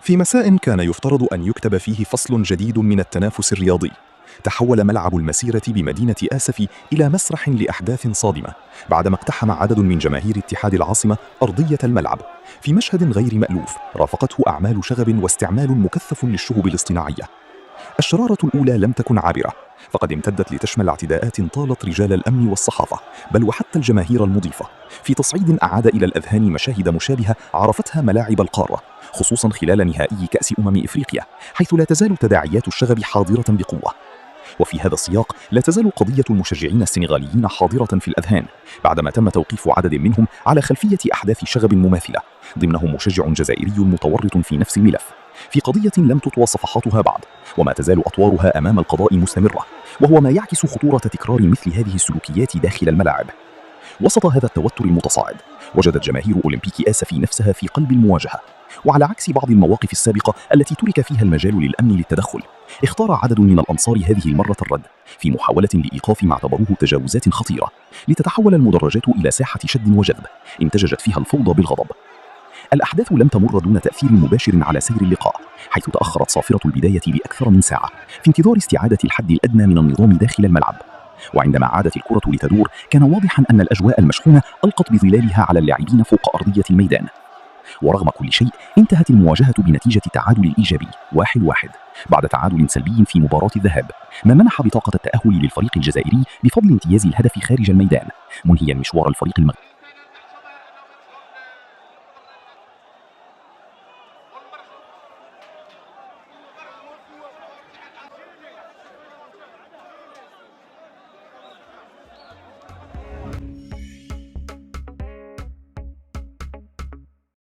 في مساء كان يفترض أن يكتب فيه فصل جديد من التنافس الرياضي، تحول ملعب المسيرة بمدينة آسف إلى مسرح لأحداث صادمة بعدما اقتحم عدد من جماهير اتحاد العاصمة أرضية الملعب في مشهد غير مألوف رافقته أعمال شغب واستعمال مكثف للشهب الاصطناعية. الشرارة الأولى لم تكن عابرة، فقد امتدت لتشمل اعتداءات طالت رجال الأمن والصحافة بل وحتى الجماهير المضيفة، في تصعيد أعاد إلى الأذهان مشاهد مشابهة عرفتها ملاعب القارة، خصوصا خلال نهائي كأس إفريقيا، حيث لا تزال تداعيات الشغب حاضرة بقوة. وفي هذا السياق لا تزال قضية المشجعين السنغاليين حاضرة في الأذهان بعدما تم توقيف عدد منهم على خلفية أحداث شغب مماثلة، ضمنهم مشجع جزائري متورط في نفس الملف، في قضية لم تطوى صفحاتها بعد وما تزال أطوارها أمام القضاء مستمرة، وهو ما يعكس خطورة تكرار مثل هذه السلوكيات داخل الملاعب. وسط هذا التوتر المتصاعد وجدت جماهير أولمبيك آسف نفسها في قلب المواجهة، وعلى عكس بعض المواقف السابقة التي ترك فيها المجال للأمن للتدخل، اختار عدد من الأنصار هذه المرة الرد في محاولة لإيقاف ما اعتبروه تجاوزات خطيرة، لتتحول المدرجات إلى ساحة شد وجذب امتزجت فيها الفوضى بالغضب. الأحداث لم تمر دون تأثير مباشر على سير اللقاء، حيث تأخرت صافرة البداية بأكثر من ساعة في انتظار استعادة الحد الأدنى من النظام داخل الملعب. وعندما عادت الكرة لتدور كان واضحا أن الأجواء المشحونة ألقت بظلالها على اللاعبين فوق أرضية الميدان. ورغم كل شيء انتهت المواجهة بنتيجة تعادل إيجابي 1-1 بعد تعادل سلبي في مباراة الذهاب، ما منح بطاقة التأهل للفريق الجزائري بفضل امتياز الهدف خارج الميدان، منهيا مشوار الفريق المغربي